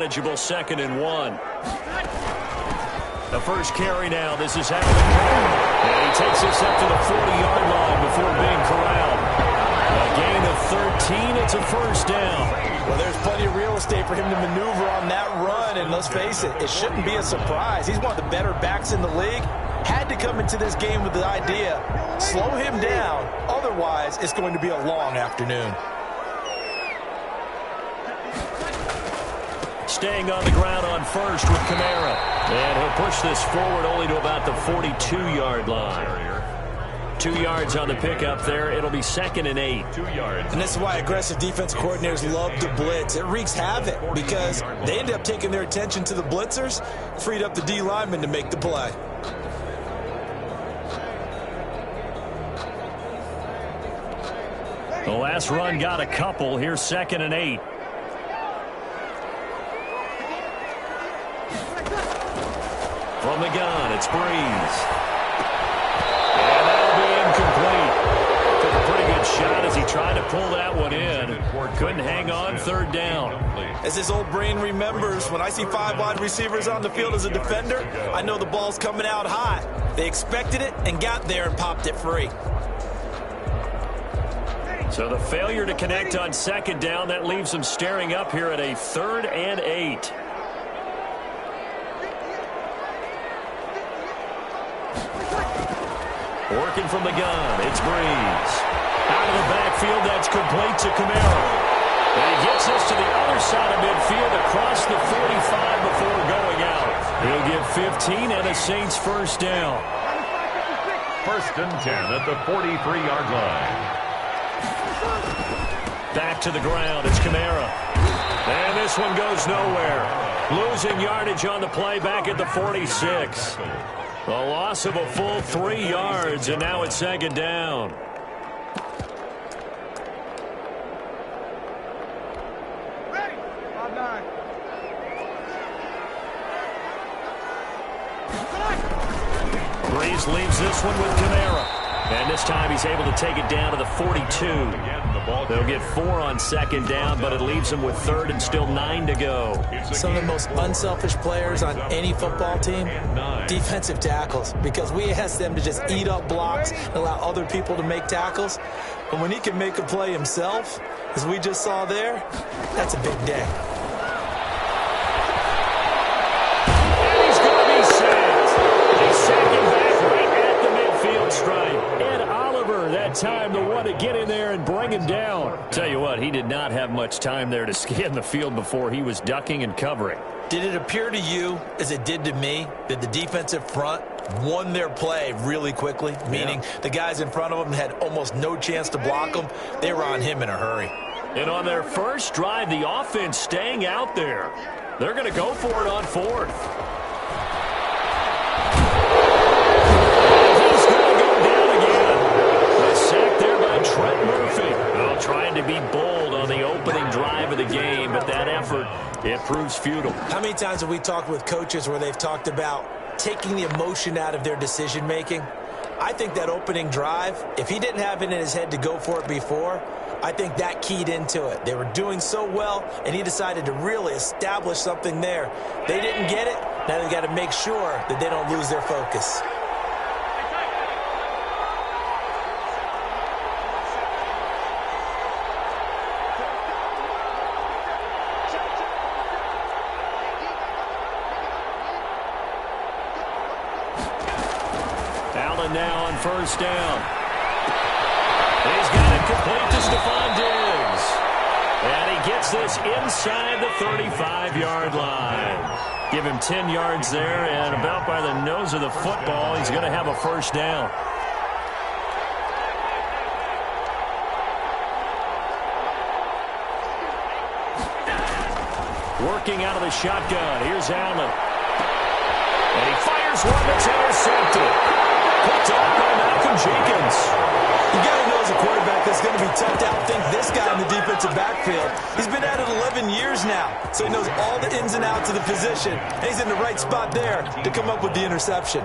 Manageable 2nd and 1. The first carry now. This is Alvin Kamara. And he takes this up to the 40-yard line before being corralled. A gain of 13. It's a first down. Well, there's plenty of real estate for him to maneuver on that run. And let's face it, it shouldn't be a surprise. He's one of the better backs in the league. Had to come into this game with the idea, slow him down. Otherwise, it's going to be a long afternoon. Staying on the ground on first with Kamara. And he'll push this forward only to about the 42-yard line. 2 yards on the pickup there. It'll be 2nd and 8. 2 yards. And this is why aggressive defense coordinators love to blitz. It wreaks havoc because they end up taking their attention to the blitzers, freed up the D lineman to make the play. The last run got a couple. Here's 2nd and 8. From the gun, it's Breeze. And that'll be incomplete. Took a pretty good shot as he tried to pull that one in. Couldn't hang on, 3rd down. As his old brain remembers, when I see 5 wide receivers on the field as a defender, I know the ball's coming out high. They expected it and got there and popped it free. So the failure to connect on 2nd down, that leaves them staring up here at a 3rd and 8. Working from the gun, it's Breeze. Out of the backfield, that's complete to Kamara. And he gets this to the other side of midfield across the 45 before going out. He'll get 15 and a Saints first down. 1st and 10 at the 43-yard line. Back to the ground, it's Kamara. And this one goes nowhere. Losing yardage on the play back at the 46. A loss of a full 3 yards, and now it's 2nd down. Breeze leaves this one with Kamara. And this time he's able to take it down to the 42. They'll get 4 on 2nd down, but it leaves them with 3rd and still 9 to go. Some of the most unselfish players on any football team, defensive tackles, because we ask them to just eat up blocks and allow other people to make tackles. But when he can make a play himself, as we just saw there, that's a big day. And he's going to be sacked. They sack him back right at the midfield stripe. Ed Oliver, that time the one to get in there and bring him down. Tell you what, he did not have much time there to scan the field before he was ducking and covering. Did it appear to you, as it did to me, that the defensive front won their play really quickly? Meaning the guys in front of them had almost no chance to block them. They were on him in a hurry. And on their first drive, the offense staying out there. They're going to go for it on 4th. He's going to go down again. A sack there by Trent Murphy. Well, trying to be bold on the opening drive of the game, but that effort, it proves futile. How many times have we talked with coaches where they've talked about taking the emotion out of their decision-making? I think that opening drive, if he didn't have it in his head to go for it before, I think that keyed into it. They were doing so well, and he decided to really establish something there. They didn't get it. Now they've got to make sure that they don't lose their focus. Allen now on first down. He's got it complete to Stephon Diggs. And he gets this inside the 35-yard line. Give him 10 yards there, and about by the nose of the football, he's going to have a first down. Working out of the shotgun. Here's Allen. And he fires one that's intercepted. Picked off by Malcolm Jenkins. You got to know as a quarterback that's going to be tough to outthink this guy in the defensive backfield. He's been at it 11 years now, so he knows all the ins and outs of the position. And he's in the right spot there to come up with the interception.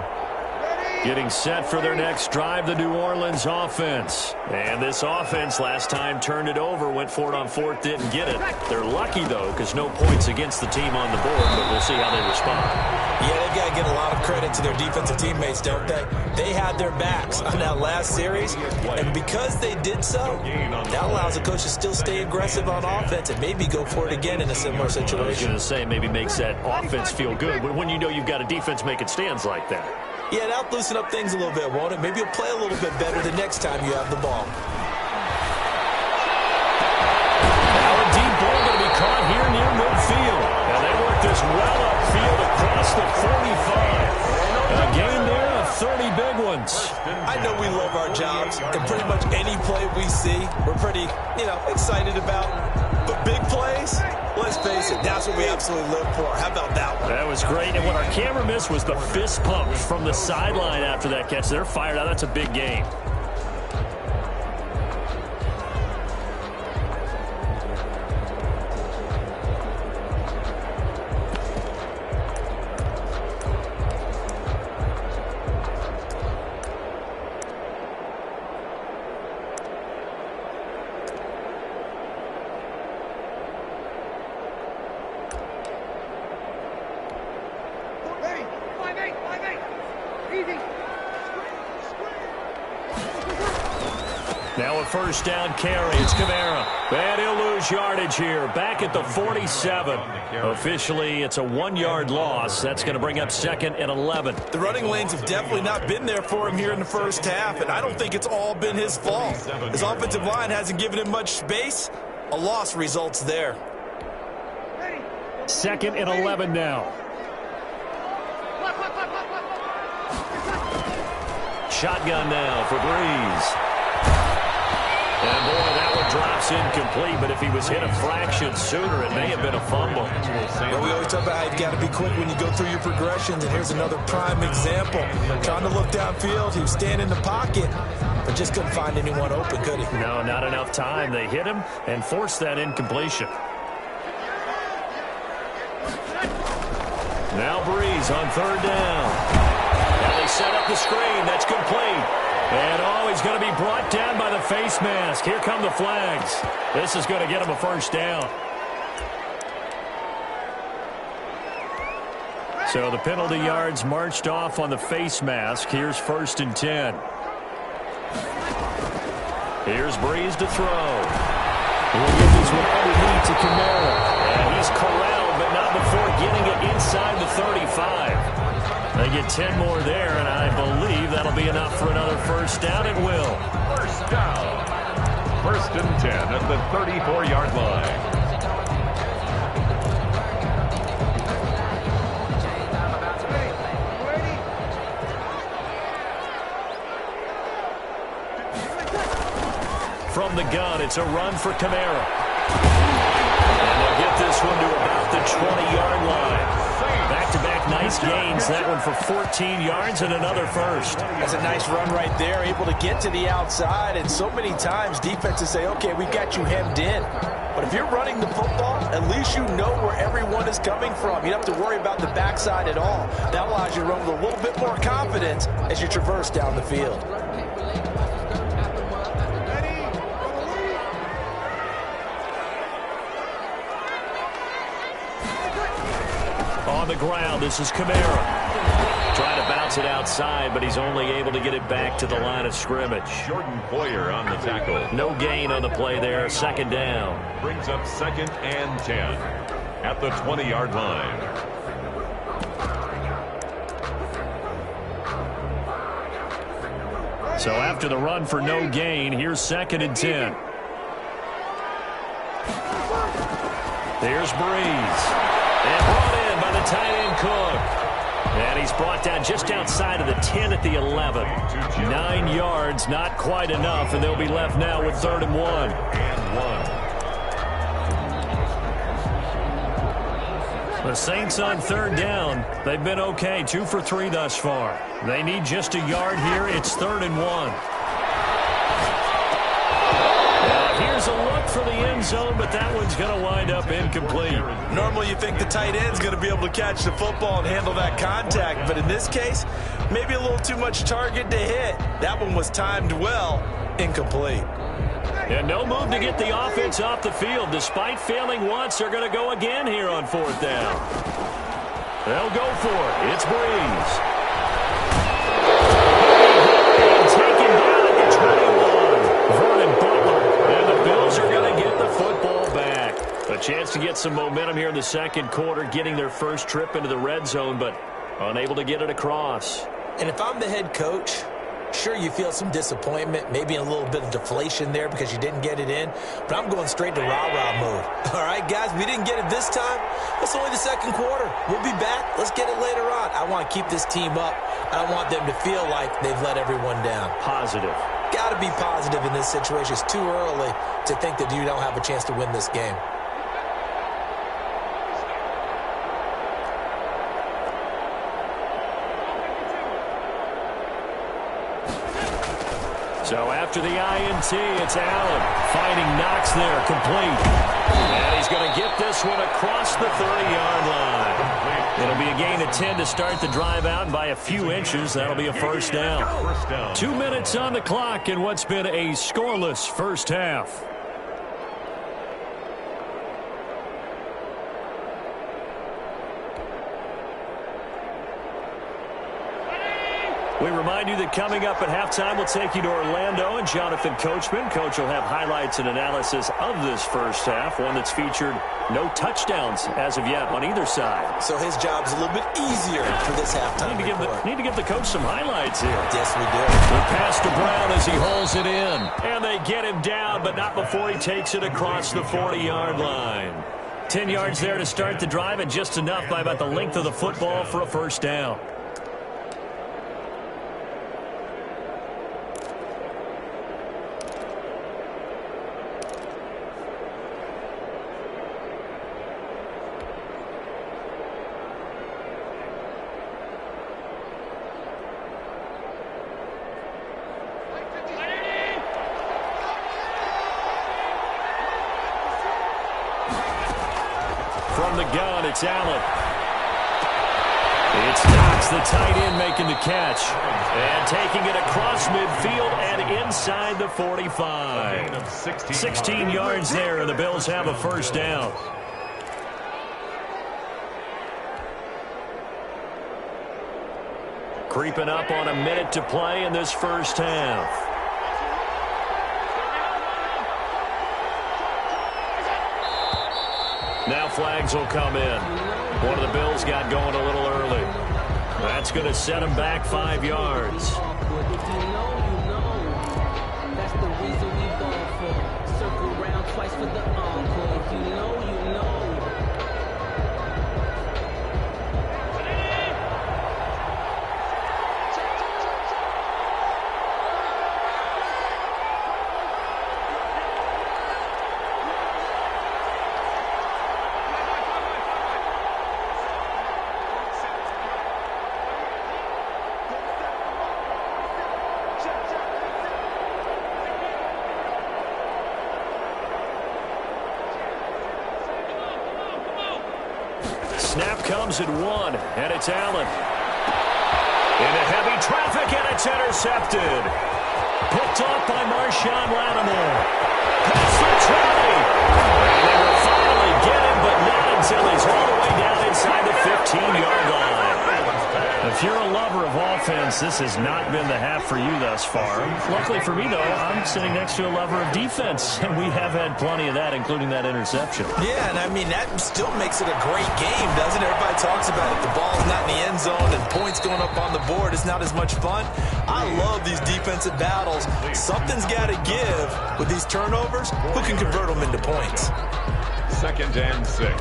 Getting set for their next drive, the New Orleans offense. And this offense last time turned it over, went for it on fourth, didn't get it. They're lucky, though, because no points against the team on the board, but we'll see how they respond. Yeah, they've got to give a lot of credit to their defensive teammates, don't they? They had their backs on that last series, and because they did so, that allows the coach to still stay aggressive on offense and maybe go for it again in a similar situation. I was going to say maybe makes that offense feel good, but when you know you've got a defense making stands like that. Yeah, that'll loosen up things a little bit, won't it? Maybe you'll play a little bit better the next time you have the ball. Now a deep ball going to be caught here near midfield. And they work this well upfield across the 45. A gain there of 30 big ones. I know we love our jobs, and pretty much any play we see, we're pretty, excited about. But big plays, let's face it, that's what we absolutely live for. How about that one? That was great. And what our camera missed was the fist pump from the sideline after that catch. They're fired out. That's a big game. Now a first down carry. It's Kamara. And he'll lose yardage here. Back at the 47. Officially, it's a 1-yard loss. That's going to bring up 2nd and 11. The running lanes have definitely not been there for him here in the first half, and I don't think it's all been his fault. His offensive line hasn't given him much space. A loss results there. 2nd and 11 now. Shotgun now for Breeze. And, boy, that one drops incomplete, but if he was hit a fraction sooner, it may have been a fumble. Well, we always talk about how you've got to be quick when you go through your progressions, and here's another prime example. Trying to look downfield, he was standing in the pocket, but just couldn't find anyone open, could he? No, not enough time. They hit him and forced that incompletion. Now Breeze on 3rd down. Now they set up the screen. That's complete. And, he's going to be brought down by the face mask. Here come the flags. This is going to get him a first down. So the penalty yards marched off on the face mask. Here's 1st and 10. Here's Breeze to throw. He'll give this one underneath to Kamara. And he's corralled, but not before getting it inside the 35. They get 10 more there, and I believe that'll be enough for another first down. It will. First down. 1st and 10 at the 34-yard line. From the gun, it's a run for Kamara. And they'll get this one to about the 20-yard line. Back-to-back nice gains. That one for 14 yards and another first. That's a nice run right there, able to get to the outside. And so many times defenses say, okay, we've got you hemmed in. But if you're running the football, at least you know where everyone is coming from. You don't have to worry about the backside at all. That allows you to run with a little bit more confidence as you traverse down the field. On the ground, this is Kamara. Trying to bounce it outside, but he's only able to get it back to the line of scrimmage. Jordan Poyer on the tackle. No gain on the play there. 2nd down. Brings up 2nd and 10 at the 20-yard line. So after the run for no gain, here's 2nd and 10. There's Breeze. And brought in by the tight end Cook. And he's brought down just outside of the 10 at the 11. 9 yards, not quite enough, and they'll be left now with 3rd and 1. The Saints on 3rd down. They've been okay, 2 for 3 thus far. They need just a yard here. It's 3rd and 1. There's a look for the end zone, but that one's going to wind up incomplete. Normally you think the tight end's going to be able to catch the football and handle that contact, but in this case, maybe a little too much target to hit. That one was timed well, incomplete. And no move to get the offense off the field. Despite failing once, they're going to go again here on 4th down. They'll go for it. It's Breeze. Taken down at the 21. Vernon Butler. And the Bills are going to get the football back. A chance to get some momentum here in the second quarter, getting their first trip into the red zone, but unable to get it across. And if I'm the head coach, sure, you feel some disappointment, maybe a little bit of deflation there because you didn't get it in, but I'm going straight to rah-rah mode. All right, guys, we didn't get it this time. It's only the second quarter. We'll be back. Let's get it later on. I want to keep this team up. I want them to feel like they've let everyone down. Positive. Got to be positive in this situation. It's too early to think that you don't have a chance to win this game. So after the INT, it's Allen finding Knox there, complete. And he's going to get this one across the 30-yard line. It'll be a gain of 10 to start the drive out, and by a few inches, that'll be a first down. 2 minutes on the clock in what's been a scoreless first half. We remind you that coming up at halftime, we'll take you to Orlando and Jonathan Coachman. Coach will have highlights and analysis of this first half, one that's featured no touchdowns as of yet on either side. So his job's a little bit easier for this halftime. Need to give the coach some highlights here. Yes, we do. The pass to Brown as he holds it in. And they get him down, but not before he takes it across the 40-yard line. 10 yards there to start the drive, and just enough by about the length of the football for a first down. From the gun, it's Allen. It's Knox, the tight end, making the catch. And taking it across midfield and inside the 45. 16 yards there, and the Bills have a first down. Creeping up on a minute to play in this first half. Now flags will come in. One of the Bills got going a little early. That's going to set him back 5 yards. That's the reason we ball for. Circle around twice for the encore. If you know, you know. Snap comes at 1, and it's Allen. Into heavy traffic, and it's intercepted. Picked off by Marshawn Lattimore. Pass for Trey. And they will finally get him, but not until he's all the way down inside the 15-yard line. If you're a lover of offense, this has not been the half for you thus far. Luckily for me, though, I'm sitting next to a lover of defense, and we have had plenty of that, including that interception. Yeah, and I mean, that still makes it a great game, doesn't it? Everybody talks about it. The ball's not in the end zone and points going up on the board. It's not as much fun. I love these defensive battles. Something's got to give with these turnovers. Who can convert them into points? 2nd and 6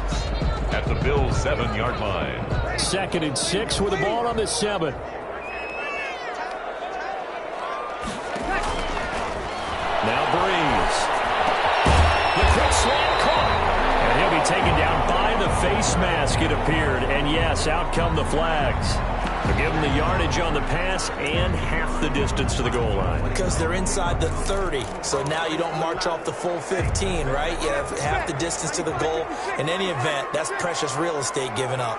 at the Bills' 7-yard line. 2nd and 6 with the ball on the 7. Now Breeze. The quick slant caught. And he'll be taken down by the face mask, it appeared. And yes, out come the flags. They'll give them the yardage on the pass and half the distance to the goal line. Because they're inside the 30, so now you don't march off the full 15, right? You have half the distance to the goal. In any event, that's precious real estate given up.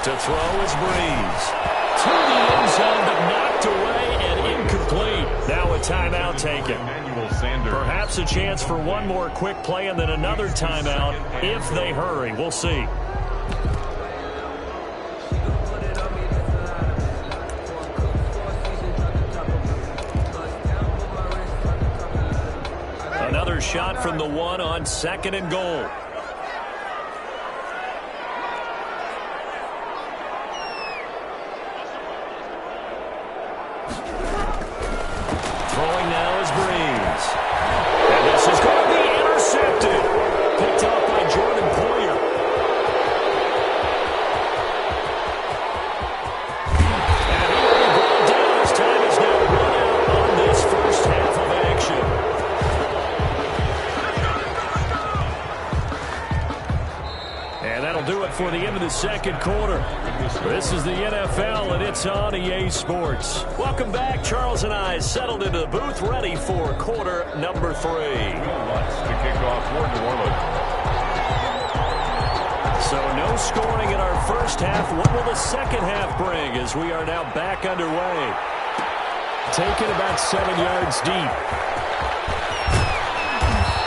To throw is Breeze. To the end zone, but knocked away and incomplete. Now a timeout taken. Perhaps a chance for one more quick play and then another timeout if they hurry. We'll see. Another shot from the one on 2nd and goal. Throwing now is Breeze. And this is going to be intercepted. Picked off by Jordan Poyer. And he will be brought down. His time is now run out on this first half of action. And that'll do it for the end of the second quarter. This is the NFL, and it's on EA Sports. Welcome back. Charles and I settled into the booth, ready for quarter number 3. To kick off for New Orleans. So no scoring in our first half. What will the second half bring as we are now back underway? Taken about 7 yards deep.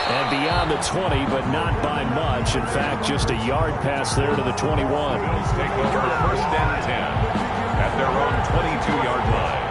And beyond the 20, but not by much. In fact, just a yard pass there to the 21. Bills take over 1st and 10 at their own 22-yard line.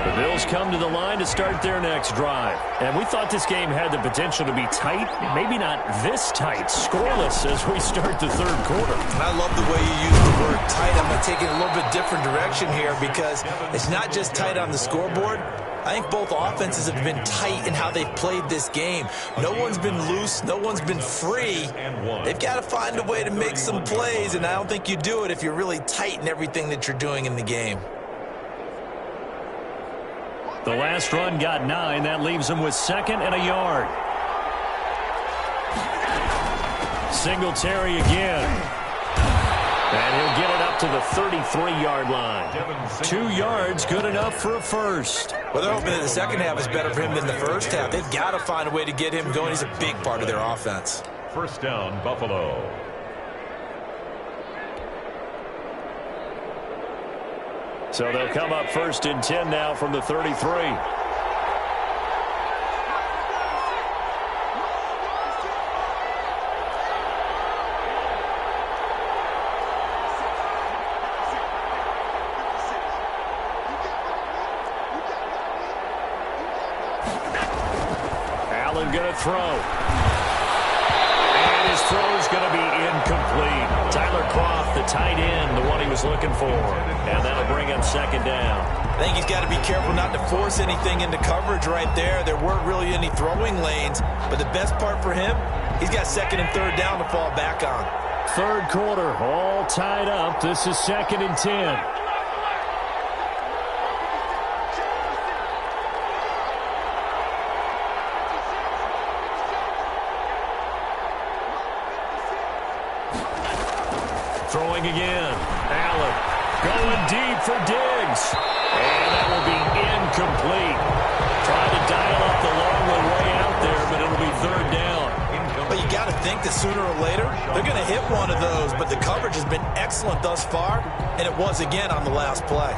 The Bills come to the line to start their next drive. And we thought this game had the potential to be tight. Maybe not this tight. Scoreless as we start the third quarter. I love the way you use the word tight. I'm going to take it a little bit different direction here because it's not just tight on the scoreboard. I think both offenses have been tight in how they've played this game. No one's been loose. No one's been free. They've got to find a way to make some plays, and I don't think you do it if you're really tight in everything that you're doing in the game. The last run got 9. That leaves him with 2nd and a yard. Singletary again. And he'll get it up to the 33-yard line. 2 yards, good enough for a first. Well, they're hoping that the second half is better for him than the first half. They've got to find a way to get him going. He's a big part of their offense. 1st down, Buffalo. So they'll come up 1st and 10 now from the 33. Allen going to throw. And his throw is going to be incomplete. Tyler Kroft, the tight end, the one he was looking for. And that'll bring him 2nd down. I think he's got to be careful not to force anything into coverage right there. There weren't really any throwing lanes. But the best part for him, he's got 2nd and 3rd down to fall back on. Third quarter, all tied up. This is 2nd and 10. Throwing again. Allen going deep for Diggs. And that will be incomplete. Trying to dial up the long way out there, but it'll be 3rd down. But you got to think that sooner or later, they're going to hit one of those. But the coverage has been excellent thus far, and it was again on the last play.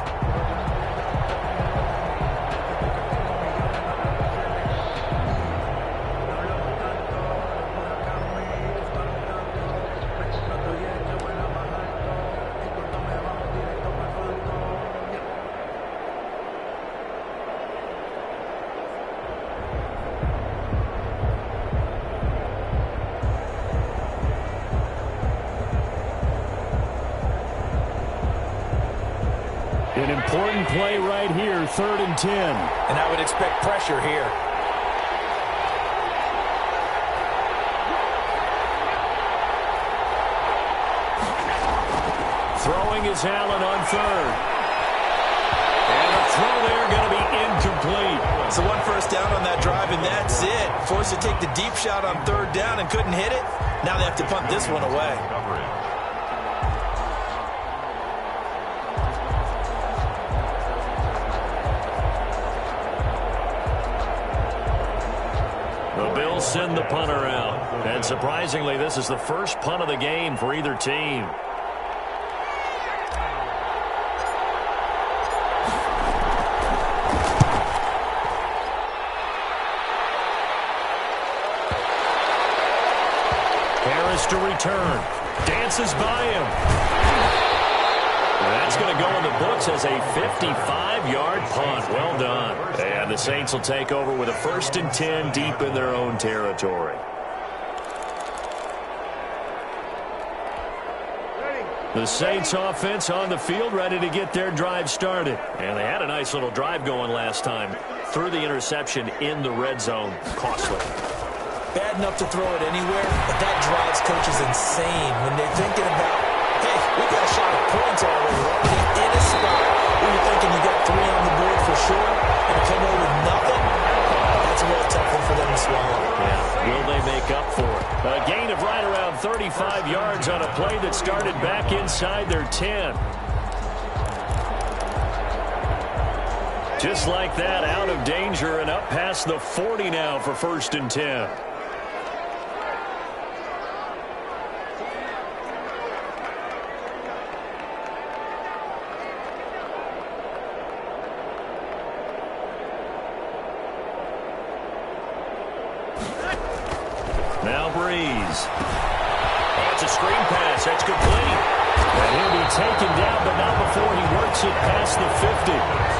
An important play right here, 3rd and 10. And I would expect pressure here. Throwing is Allen on 3rd. And the throw there going to be incomplete. So one first down on that drive, and that's it. Forced to take the deep shot on third down and couldn't hit it. Now they have to punt this one away. The Bills send the punter out. And surprisingly, this is the first punt of the game for either team. Harris to return. Dances by him. That's going to go in the books as a 55-yard punt. Well done. And the Saints will take over with a 1st and 10 deep in their own territory. The Saints offense on the field ready to get their drive started. And they had a nice little drive going last time. Threw the interception in the red zone. Costly. Bad enough to throw it anywhere, but that drives coaches insane when they're thinking about, hey, we got a shot at points already. We're already in a spot where you're thinking you got 3 on the board for sure, and come away with nothing. That's a real tough one for them to swallow. Yeah, will they make up for it? A gain of right around 35 yards on a play that started back inside their 10. Just like that, out of danger and up past the 40 now for 1st and 10. Now Breeze. That's a screen pass. That's complete. And he'll be taken down, but not before he works it past the 50.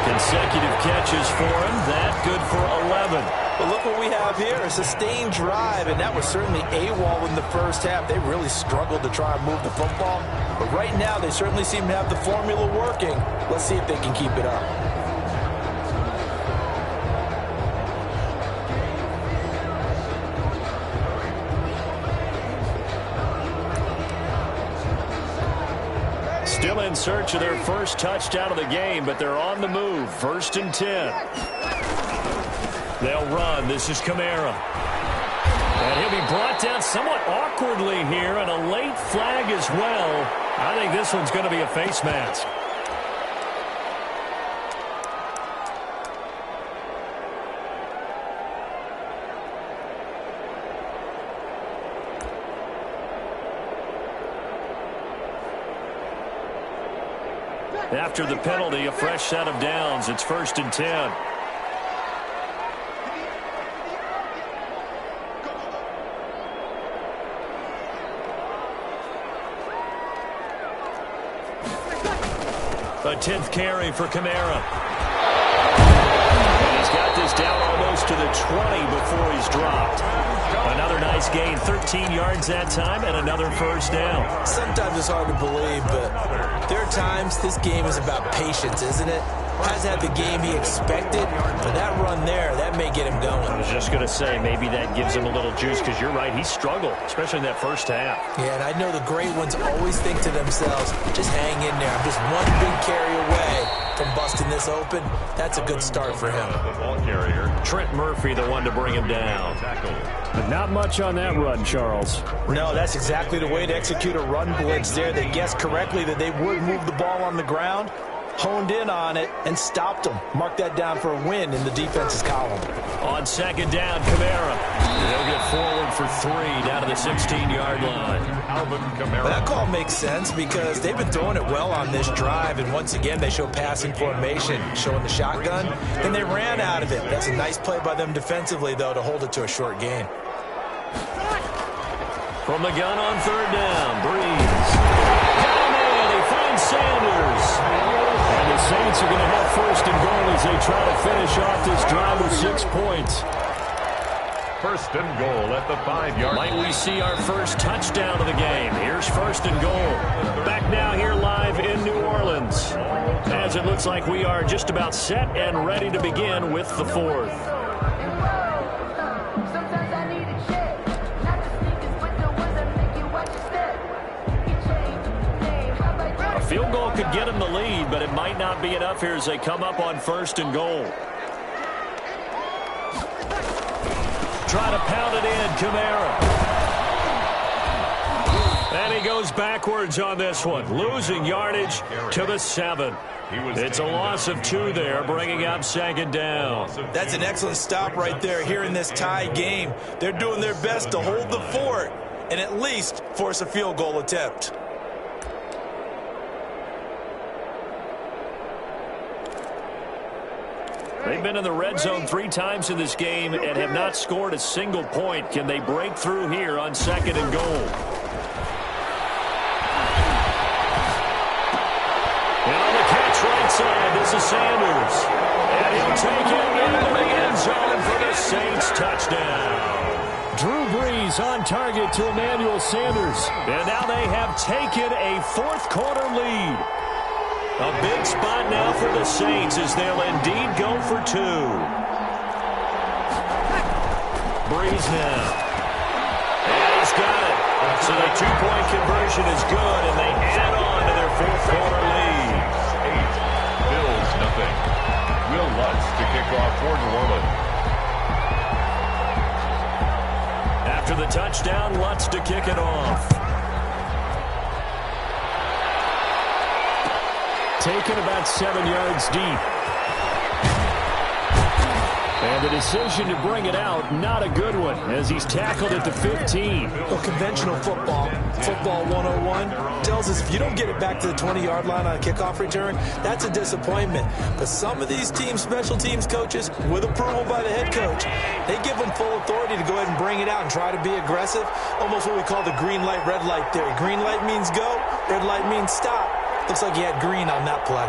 Consecutive catches for him. That good for 11. But look what we have here, a sustained drive, and that was certainly AWOL in the first half. They really struggled to try and move the football. But right now, they certainly seem to have the formula working. Let's see if they can keep it up. Still in search of their first touchdown of the game, but they're on the move. 1st and 10. They'll run. This is Kamara. And he'll be brought down somewhat awkwardly here, and a late flag as well. I think this one's going to be a face mask. After the penalty, a fresh set of downs. It's 1st and 10. A 10th carry for Kamara. And he's got this down almost to the 20 before he's dropped. Another nice gain, 13 yards that time, and another first down. Sometimes it's hard to believe, but there are times this game is about patience, isn't it? Hasn't had the game he expected, but that run there, that may get him going. I was just going to say, maybe that gives him a little juice, because you're right, he struggled, especially in that first half. Yeah, and I know the great ones always think to themselves, just hang in there. I'm just one big carry away from busting this open. That's a good start for him. Trent Murphy, the one to bring him down. But not much on that run, Charles. No, that's exactly the way to execute a run blitz there. They guessed correctly that they would move the ball on the ground, honed in on it, and stopped them. Mark that down for a win in the defense's column. On 2nd down, Kamara. They'll get forward for 3 down to the 16-yard line. Alvin Kamara. That call makes sense because they've been throwing it well on this drive, and once again they show passing formation, showing the shotgun, and they ran out of it. That's a nice play by them defensively, though, to hold it to a short gain. From the gun on 3rd down, Breeze. They find Sanders. And the Saints are going to have 1st and goal as they try to finish off this drive with 6 points. 1st and goal at the 5-yard line. Might we see our first touchdown of the game? Here's 1st and goal. Back now here live in New Orleans. As it looks like we are just about set and ready to begin with the 4th. Field goal could get them the lead, but it might not be enough here as they come up on 1st and goal. Try to pound it in, Kamara. And he goes backwards on this one, losing yardage to the 7. It's a loss of 2 there, bringing up 2nd down. That's an excellent stop right there here in this tie game. They're doing their best to hold the fort and at least force a field goal attempt. They've been in the red zone 3 times in this game and have not scored a single point. Can they break through here on 2nd and goal? And on the catch right side, this is Sanders. And he'll take it into the end zone for the Saints touchdown. Drew Brees on target to Emmanuel Sanders. And now they have taken a 4th quarter lead. A big spot now for the Saints as they'll indeed go for 2. Brees now. And he's got it. So the 2-point conversion is good, and they add on to their 4th quarter lead. 8, Bills nothing. Will Lutz to kick off for New Orleans. After the touchdown, Lutz to kick it off. Taken about 7 yards deep. And the decision to bring it out, not a good one, as he's tackled at the 15. Well, conventional football 101, tells us if you don't get it back to the 20-yard line on a kickoff return, that's a disappointment. But some of these special teams coaches, with approval by the head coach, they give them full authority to go ahead and bring it out and try to be aggressive. Almost what we call the green light, red light theory. Green light means go, red light means stop. Looks like he had green on that play.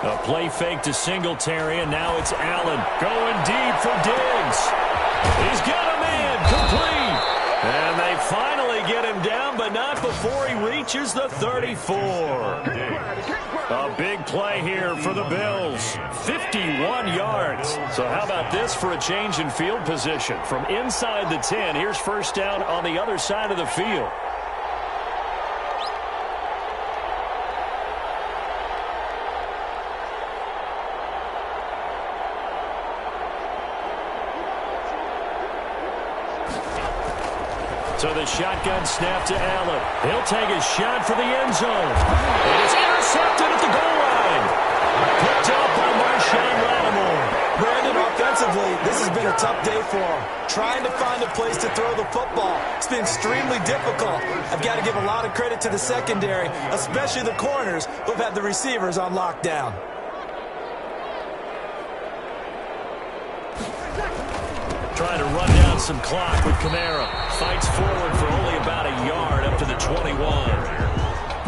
A play fake to Singletary, and now it's Allen going deep for Diggs. He's got a man complete. And they finally get him down, but not before he reaches the 34. A big play here for the Bills. 51 yards. So how about this for a change in field position? From inside the 10, here's 1st down on the other side of the field. So the shotgun snap to Allen. He'll take a shot for the end zone. And it's intercepted at the goal line. Picked up by Marshawn Lattimore. Brandon, offensively, this has been a tough day for him. Trying to find a place to throw the football. It's been extremely difficult. I've got to give a lot of credit to the secondary, especially the corners who've had the receivers on lockdown. Trying to run down some clock with Kamara. Fights forward for only about a yard up to the 21.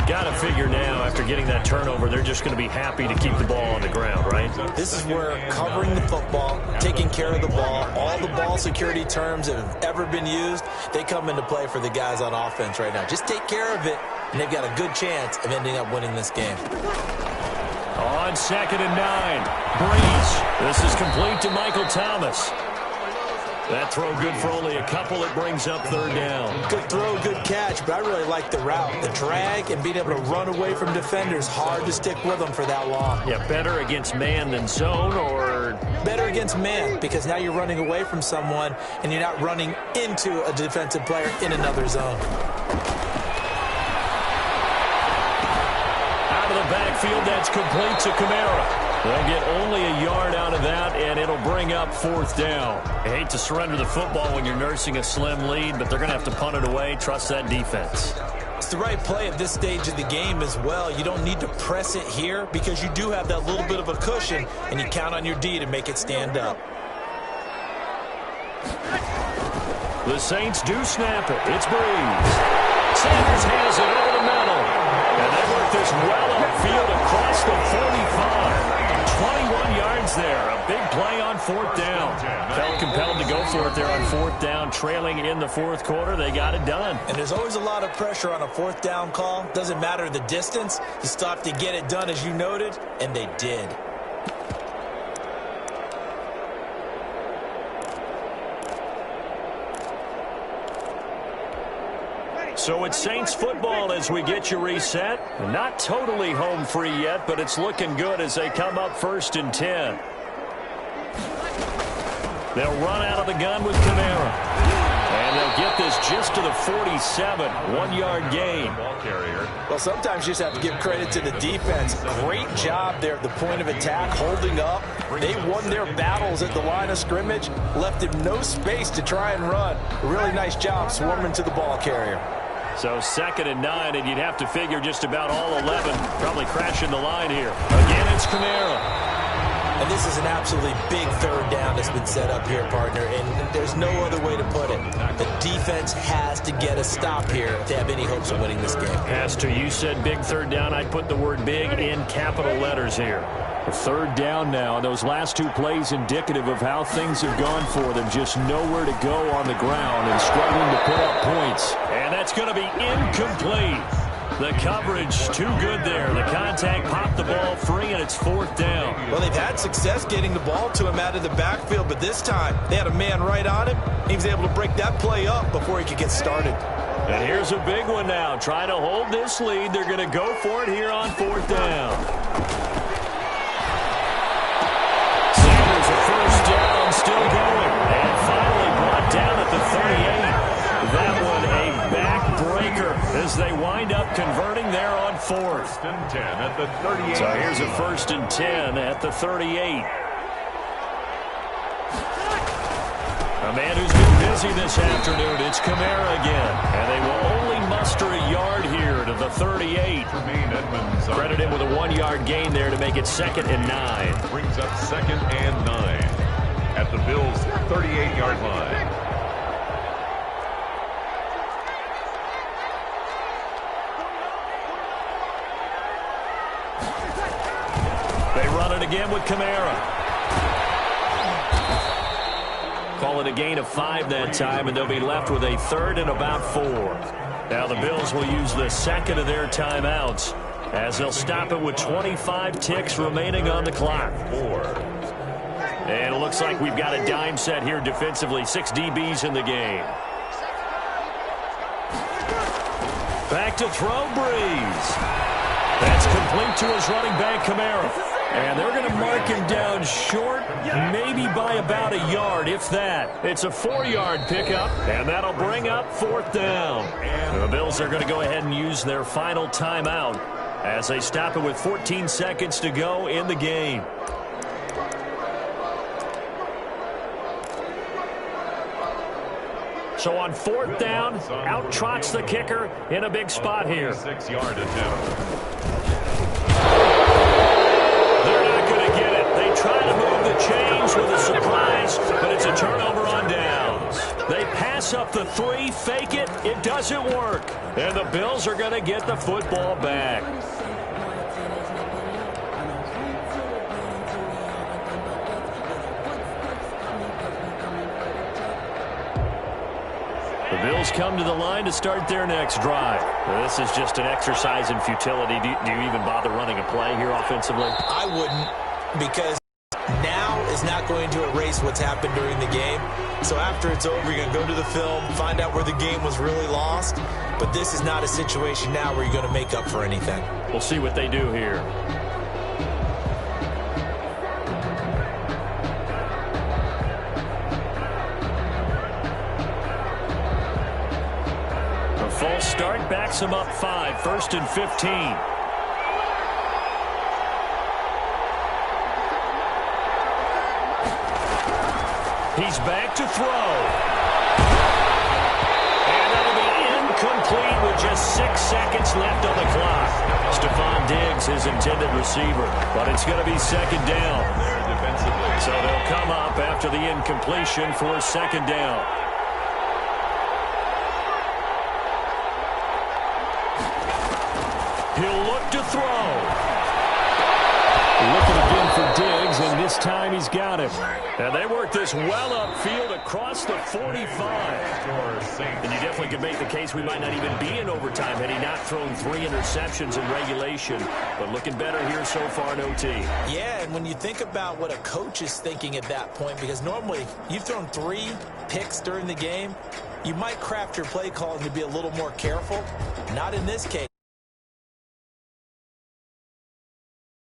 Got to figure now, after getting that turnover, they're just going to be happy to keep the ball on the ground, right? This is where covering the football, taking care of the ball, all the ball security terms that have ever been used, they come into play for the guys on offense right now. Just take care of it, and they've got a good chance of ending up winning this game. On 2nd and 9, Brees. This is complete to Michael Thomas. That throw good for only a couple. It brings up 3rd down. Good throw, good catch, but I really like the route. The drag and being able to run away from defenders. Hard to stick with them for that long. Yeah, better against man than zone, or? Better against man, because now you're running away from someone and you're not running into a defensive player in another zone. Out of the backfield, that's complete to Kamara. They'll get only a yard out of that, and it'll bring up 4th down. I hate to surrender the football when you're nursing a slim lead, but they're going to have to punt it away. Trust that defense. It's the right play at this stage of the game as well. You don't need to press it here because you do have that little bit of a cushion, and you count on your D to make it stand up. The Saints do snap it. It's Brees. Sanders has it over the middle. And they work this well upfield across the 45. 21 yards there. A big play on 4th down. Felt compelled to go for it there on 4th down. Trailing in the 4th quarter, they got it done. And there's always a lot of pressure on a 4th down call. Doesn't matter the distance. You still have to get it done, as you noted, and they did. So it's Saints football as we get you reset. Not totally home free yet, but it's looking good as they come up 1st and 10. They'll run out of the gun with Kamara. And they'll get this just to the 47, 1-yard gain. Ball carrier. Well, sometimes you just have to give credit to the defense. Great job there at the point of attack, holding up. They won their battles at the line of scrimmage, left him no space to try and run. A really nice job swarming to the ball carrier. So 2nd and 9, and you'd have to figure just about all 11 probably crashing the line here. Again, it's Kamara. And this is an absolutely big 3rd down that's been set up here, partner, and there's no other way to put it. The defense has to get a stop here if they have any hopes of winning this game. Pastor, you said big 3rd down. I'd put the word big in capital letters here. The 3rd down now. Those last 2 plays indicative of how things have gone for them. Just nowhere to go on the ground and struggling to put up points. And that's going to be incomplete. The coverage too good there. The contact popped the ball free, and it's 4th down. Well, they've had success getting the ball to him out of the backfield, but this time they had a man right on him. He was able to break that play up before he could get started. And here's a big one now. Trying to hold this lead. They're going to go for it here on 4th down. Sanders a 1st down, still going. And finally brought down at the 38. That one a backbreaker as they wind up converting there on 4th. 1st and 10 at the 38. So here's a 1st and 10 at the 38. A man who's been busy this afternoon, it's Kamara again. And they will only muster a yard here to the 38. Credit him with a 1-yard gain there to make it 2nd and 9. Brings up 2nd and 9 at the Bills' 38-yard line. They run it again with Kamara. Call it a gain of 5 that time, and they'll be left with a 3rd and about 4. Now the Bills will use the 2nd of their timeouts as they'll stop it with 25 ticks remaining on the clock. 4. And it looks like we've got a dime set here defensively. 6 DBs in the game. Back to throw, Breeze. That's complete to his running back, Kamara. And they're going to mark him down short, maybe by about a yard, if that. It's a 4-yard pickup, and that'll bring up 4th down. And the Bills are going to go ahead and use their final timeout as they stop it with 14 seconds to go in the game. So on 4th down, out trots the kicker in a big spot here. 6-yard attempt. Try to move the chains with a surprise, but it's a turnover on downs. They pass up the 3, fake it, it doesn't work. And the Bills are going to get the football back. The Bills come to the line to start their next drive. This is just an exercise in futility. Do you even bother running a play here offensively? I wouldn't, because now is not going to erase what's happened during the game. So after it's over, you're going to go to the film, find out where the game was really lost. But this is not a situation now where you're going to make up for anything. We'll see what they do here. A false start backs them up 5, 1st and 15. He's back to throw. And that'll be incomplete with just 6 seconds left on the clock. Stephon Diggs, his intended receiver. But it's going to be 2nd down. So they'll come up after the incompletion for 2nd down. He'll look to throw. Looking again for Diggs, and this time he's got it. And they work this well upfield across the 45. And you definitely could make the case we might not even be in overtime had he not thrown 3 interceptions in regulation. But looking better here so far in OT. Yeah, and when you think about what a coach is thinking at that point, because normally you've thrown 3 picks during the game, you might craft your play calling to be a little more careful. Not in this case.